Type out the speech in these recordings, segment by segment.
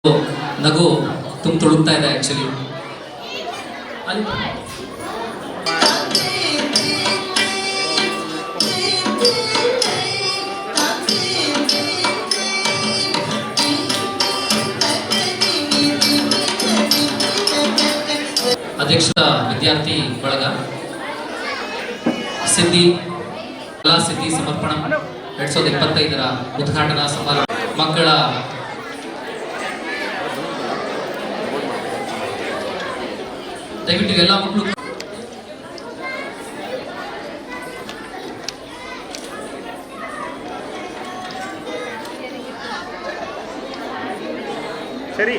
ನಗು ತುಳುಕ್ತಾ ಇದೆ ಆಕ್ಚುಲಿ. ಅಧ್ಯಕ್ಷ ವಿದ್ಯಾರ್ಥಿ ಬಳಗ ಸಿದ್ಧಿ ಕಲಾ ಸಿದ್ಧಿ ಸಮರ್ಪಣಾ 2025 ಉದ್ಘಾಟನಾ ಸಮಾರಂಭ ಮಕ್ಕಳ ದಯವಿಟ್ಟು ಎಲ್ಲ ಮಕ್ಕಳು ಸರಿ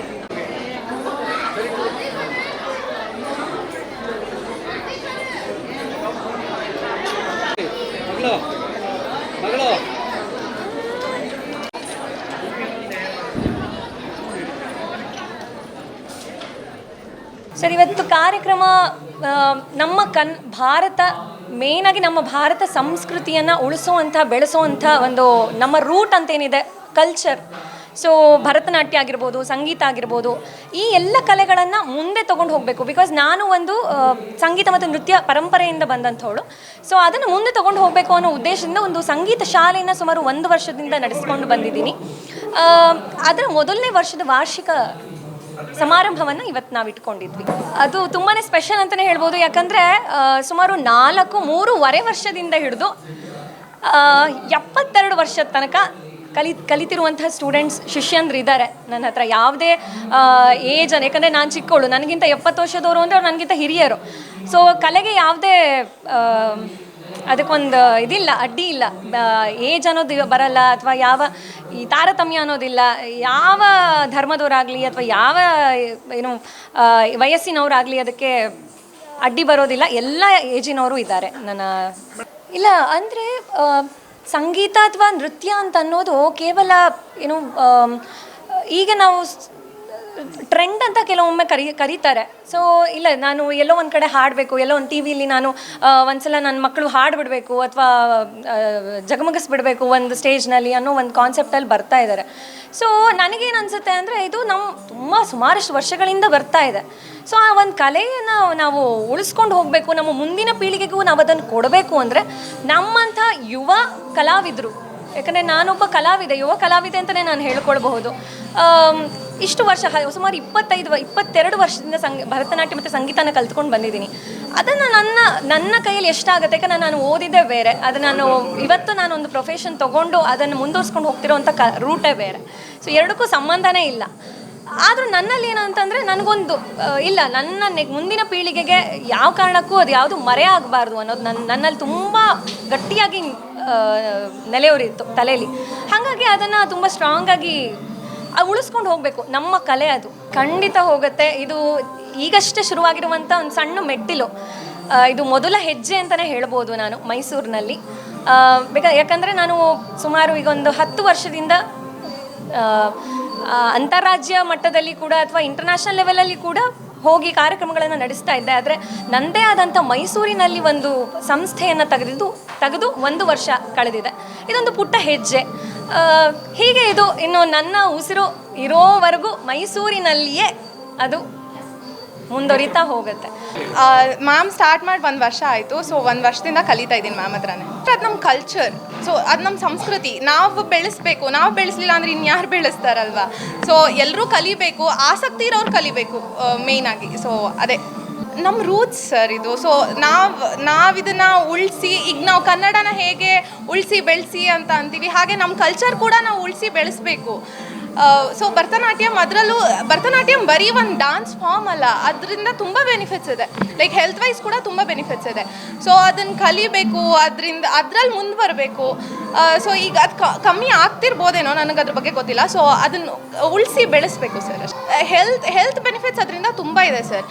ಮಗಳು ಸರ್, ಇವತ್ತು ಕಾರ್ಯಕ್ರಮ ನಮ್ಮ ಭಾರತ ಮೇಯ್ನಾಗಿ ನಮ್ಮ ಭಾರತ ಸಂಸ್ಕೃತಿಯನ್ನು ಉಳಿಸೋವಂಥ ಬೆಳೆಸೋವಂಥ ಒಂದು ನಮ್ಮ ರೂಟ್ ಅಂತೇನಿದೆ ಕಲ್ಚರ್. ಸೊ ಭರತನಾಟ್ಯ ಆಗಿರ್ಬೋದು, ಸಂಗೀತ ಆಗಿರ್ಬೋದು, ಈ ಎಲ್ಲ ಕಲೆಗಳನ್ನು ಮುಂದೆ ತೊಗೊಂಡು ಹೋಗಬೇಕು. ಬಿಕಾಸ್ ನಾನು ಒಂದು ಸಂಗೀತ ಮತ್ತು ನೃತ್ಯ ಪರಂಪರೆಯಿಂದ ಬಂದಂಥವಳು. ಸೊ ಅದನ್ನು ಮುಂದೆ ತೊಗೊಂಡು ಹೋಗಬೇಕು ಅನ್ನೋ ಉದ್ದೇಶದಿಂದ ಒಂದು ಸಂಗೀತ ಶಾಲೆಯನ್ನು ಸುಮಾರು 1 ವರ್ಷದಿಂದ ನಡೆಸ್ಕೊಂಡು ಬಂದಿದ್ದೀನಿ. ಅದರ ಮೊದಲನೇ ವರ್ಷದ ವಾರ್ಷಿಕ ಸಮಾರಂಭವನ್ನು ಇವತ್ತು ನಾವು ಇಟ್ಕೊಂಡಿದ್ವಿ. ಅದು ತುಂಬಾ ಸ್ಪೆಷಲ್ ಅಂತಲೇ ಹೇಳ್ಬೋದು. ಯಾಕಂದರೆ ಸುಮಾರು 3.5 ವರ್ಷದಿಂದ ಹಿಡಿದು 72 ವರ್ಷದ ತನಕ ಕಲಿತಿರುವಂತಹ ಸ್ಟೂಡೆಂಟ್ಸ್, ಶಿಷ್ಯಂದ್ರು ಇದ್ದಾರೆ ನನ್ನ ಹತ್ರ. ಯಾವುದೇ ಏಜ್ ಯಾಕಂದರೆ ನಾನು ಚಿಕ್ಕವಳು, ನನಗಿಂತ 70 ವರ್ಷದವರು ಅಂದರೆ ಅವ್ರು ನನಗಿಂತ ಹಿರಿಯರು. ಸೊ ಕಲೆಗೆ ಯಾವುದೇ ಅದಕ್ಕೊಂದು ಇದಿಲ್ಲ, ಅಡ್ಡಿ ಇಲ್ಲ. ಏಜ್ ಅನ್ನೋದು ಬರಲ್ಲ, ಅಥವಾ ಯಾವ ಈ ತಾರತಮ್ಯ ಅನ್ನೋದಿಲ್ಲ. ಯಾವ ಧರ್ಮದವರಾಗಲಿ ಅಥವಾ ಯಾವ ವಯಸ್ಸಿನವರಾಗಲಿ ಅದಕ್ಕೆ ಅಡ್ಡಿ ಬರೋದಿಲ್ಲ. ಎಲ್ಲ ಏಜಿನವರು ಇದ್ದಾರೆ ನನ್ನ. ಇಲ್ಲ ಅಂದರೆ ಸಂಗೀತ ಅಥವಾ ನೃತ್ಯ ಅಂತ ಅನ್ನೋದು ಕೇವಲ ಈಗ ನಾವು ಟ್ರೆಂಡ್ ಅಂತ ಕೆಲವೊಮ್ಮೆ ಕರೀತಾರೆ. ಸೊ ಇಲ್ಲ, ನಾನು ಎಲ್ಲೋ ಒಂದು ಕಡೆ ಹಾಡಬೇಕು, ಎಲ್ಲೋ ಒಂದು ಟಿ ವಿಲಿ ನಾನು ಒಂದ್ಸಲ ನನ್ನ ಮಕ್ಕಳು ಹಾಡ್ಬಿಡ್ಬೇಕು ಅಥವಾ ಜಗಮಗಿಸ್ಬಿಡ್ಬೇಕು ಒಂದು ಸ್ಟೇಜ್ನಲ್ಲಿ ಅನ್ನೋ ಒಂದು ಕಾನ್ಸೆಪ್ಟಲ್ಲಿ ಬರ್ತಾ ಇದ್ದಾರೆ. ಸೊ ನನಗೇನು ಅನಿಸುತ್ತೆ ಅಂದರೆ ಇದು ನಮ್ಮ ಸುಮಾರಷ್ಟು ವರ್ಷಗಳಿಂದ ಬರ್ತಾ ಇದೆ. ಸೊ ಆ ಒಂದು ಕಲೆಯನ್ನು ನಾವು ಉಳಿಸ್ಕೊಂಡು ಹೋಗಬೇಕು, ನಮ್ಮ ಮುಂದಿನ ಪೀಳಿಗೆಗೂ ನಾವು ಅದನ್ನು ಕೊಡಬೇಕು ಅಂದರೆ ನಮ್ಮಂಥ ಯುವ ಕಲಾವಿದರು, ಯಾಕಂದರೆ ನಾನೊಬ್ಬ ಕಲಾವಿದೆ, ಯುವ ಕಲಾವಿದೆ ಅಂತಲೇ ನಾನು ಹೇಳ್ಕೊಳ್ಬಹುದು. ಇಷ್ಟು ವರ್ಷ ಸುಮಾರು 22 ವರ್ಷದಿಂದ ಭರತನಾಟ್ಯ ಮತ್ತು ಸಂಗೀತನ ಕಲ್ತ್ಕೊಂಡು ಬಂದಿದ್ದೀನಿ. ಅದನ್ನು ನನ್ನ ಕೈಯಲ್ಲಿ ಎಷ್ಟಾಗುತ್ತೆ, ಯಾಕಂದರೆ ನಾನು ಓದಿದ್ದೇ ಬೇರೆ, ಅದು ಇವತ್ತು ನಾನೊಂದು ಪ್ರೊಫೆಷನ್ ತೊಗೊಂಡು ಅದನ್ನು ಮುಂದುವರ್ಸ್ಕೊಂಡು ಹೋಗ್ತಿರೋವಂಥ ರೂಟೇ ಬೇರೆ. ಸೊ ಎರಡಕ್ಕೂ ಸಂಬಂಧನೇ ಇಲ್ಲ. ಆದರೂ ನನ್ನಲ್ಲಿ ಏನು ಅಂತಂದರೆ ನನಗೊಂದು ಇಲ್ಲ, ನನ್ನ ಮುಂದಿನ ಪೀಳಿಗೆಗೆ ಯಾವ ಕಾರಣಕ್ಕೂ ಅದು ಯಾವುದು ಮರೆ ಆಗಬಾರ್ದು ಅನ್ನೋದು ನನ್ನಲ್ಲಿ ತುಂಬ ಗಟ್ಟಿಯಾಗಿ ನೆಲೆಯೂರಿತ್ತು ತಲೆಯಲ್ಲಿ. ಹಾಗಾಗಿ ಅದನ್ನು ತುಂಬ ಸ್ಟ್ರಾಂಗಾಗಿ ಉಳಿಸ್ಕೊಂಡು ಹೋಗಬೇಕು. ನಮ್ಮ ಕಲೆ ಅದು ಖಂಡಿತ ಹೋಗುತ್ತೆ. ಇದು ಈಗಷ್ಟೇ ಶುರುವಾಗಿರುವಂಥ ಒಂದು ಸಣ್ಣ ಮೆಟ್ಟಿಲು. ಇದು ಮೊದಲ ಹೆಜ್ಜೆ ಅಂತಲೇ ಹೇಳ್ಬೋದು ನಾನು ಮೈಸೂರಿನಲ್ಲಿ. ಯಾಕಂದರೆ ನಾನು ಸುಮಾರು ಈಗ ಒಂದು 10 ವರ್ಷದಿಂದ ಅಂತಾರಾಜ್ಯ ಮಟ್ಟದಲ್ಲಿ ಕೂಡ ಅಥವಾ ಇಂಟರ್ನ್ಯಾಷನಲ್ ಲೆವೆಲಲ್ಲಿ ಕೂಡ ಹೋಗಿ ಕಾರ್ಯಕ್ರಮಗಳನ್ನು ನಡೆಸ್ತಾ ಇದ್ದೆ. ಆದರೆ ನನ್ನದೇ ಆದಂಥ ಮೈಸೂರಿನಲ್ಲಿ ಒಂದು ಸಂಸ್ಥೆಯನ್ನು ತೆಗೆದು 1 ವರ್ಷ ಕಳೆದಿದೆ. ಇದೊಂದು ಪುಟ್ಟ ಹೆಜ್ಜೆ. ಹೀಗೆ ಇದು ಇನ್ನು ನನ್ನ ಉಸಿರು ಇರೋವರೆಗೂ ಮೈಸೂರಿನಲ್ಲಿಯೇ ಅದು ಮುಂದುವರಿತಾ ಹೋಗುತ್ತೆ. ಮ್ಯಾಮ್ ಸ್ಟಾರ್ಟ್ ಮಾಡಿ 1 ವರ್ಷ ಆಯಿತು. ಸೊ 1 ವರ್ಷದಿಂದ ಕಲಿತಾ ಇದ್ದೀನಿ ಮ್ಯಾಮ್ ಹತ್ರನೇ. ಅದು ನಮ್ಮ ಕಲ್ಚರ್, ಸೊ ಅದು ನಮ್ಮ ಸಂಸ್ಕೃತಿ. ನಾವು ಬೆಳೆಸಬೇಕು, ನಾವು ಬೆಳೆಸಲಿಲ್ಲ ಅಂದರೆ ಇನ್ಯಾರು ಬೆಳೆಸ್ತಾರಲ್ವ. ಸೊ ಎಲ್ಲರೂ ಕಲಿಬೇಕು, ಆಸಕ್ತಿ ಇರೋರು ಕಲಿಬೇಕು ಮೇಯ್ನಾಗಿ. ಸೊ ಅದೇ ನಮ್ಮ ರೂಟ್ಸ್ ಸರ್ ಇದು. ಸೊ ನಾವು ಇದನ್ನು ಉಳಿಸಿ, ಈಗ ನಾವು ಕನ್ನಡನ ಹೇಗೆ ಉಳಿಸಿ ಬೆಳೆಸಿ ಅಂತ ಅಂತೀವಿ, ಹಾಗೆ ನಮ್ಮ ಕಲ್ಚರ್ ಕೂಡ ನಾವು ಉಳಿಸಿ ಬೆಳೆಸಬೇಕು. ಸೊ ಭರತನಾಟ್ಯಂ ಬರೀ ಒಂದು ಡಾನ್ಸ್ ಫಾರ್ಮ್ ಅಲ್ಲ, ಅದರಿಂದ ತುಂಬ ಬೆನಿಫಿಟ್ಸ್ ಇದೆ. ಲೈಕ್ ಹೆಲ್ತ್ ವೈಸ್ ಕೂಡ ತುಂಬ ಬೆನಿಫಿಟ್ಸ್ ಇದೆ. ಸೊ ಅದನ್ನು ಕಲಿಬೇಕು, ಅದ್ರಲ್ಲಿ ಮುಂದೆ ಬರಬೇಕು. ಸೊ ಈಗ ಅದು ಕಮ್ಮಿ ಆಗ್ತಿರ್ಬೋದೇನೋ, ನನಗೆ ಅದ್ರ ಬಗ್ಗೆ ಗೊತ್ತಿಲ್ಲ. ಸೊ ಅದನ್ನು ಉಳಿಸಿ ಬೆಳೆಸಬೇಕು ಸರ್. ಹೆಲ್ತ್ ಬೆನಿಫಿಟ್ಸ್ ಅದರಿಂದ ತುಂಬ ಇದೆ ಸರ್.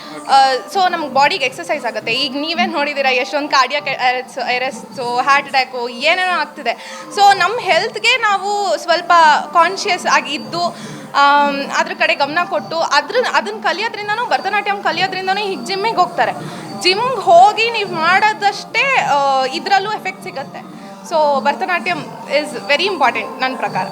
ಸೊ ನಮ್ಗೆ ಬಾಡಿಗೆ ಎಕ್ಸಸೈಸ್ ಆಗುತ್ತೆ. ಈಗ ನೀವೇ ನೋಡಿದ್ದೀರಾ ಎಷ್ಟೊಂದು ಕಾರ್ಡಿಯಾಕ್ ಅರೆಸ್ಟು, ಹಾರ್ಟ್ ಅಟ್ಯಾಕು ಏನೇನೋ ಆಗ್ತಿದೆ. ಸೊ ನಮ್ಮ ಹೆಲ್ತ್ಗೆ ನಾವು ಸ್ವಲ್ಪ ಕಾನ್ಷಿಯಸ್ ಆಗಿ ಇದ್ದು ಅದ್ರ ಕಡೆ ಗಮನ ಕೊಟ್ಟು ಅದನ್ನು ಕಲಿಯೋದ್ರಿಂದನೂ, ಭರತನಾಟ್ಯಂ ಕಲಿಯೋದ್ರಿಂದನೂ ಈಗ ಜಿಮ್ಮಿಗೆ ಹೋಗ್ತಾರೆ. ಜಿಮ್ಗೆ ಹೋಗಿ ನೀವು ಮಾಡೋದಷ್ಟೇ ಇದರಲ್ಲೂ ಎಫೆಕ್ಟ್ ಸಿಗುತ್ತೆ. So Bharatanatyam is very important ನನ್ನ ಪ್ರಕಾರ.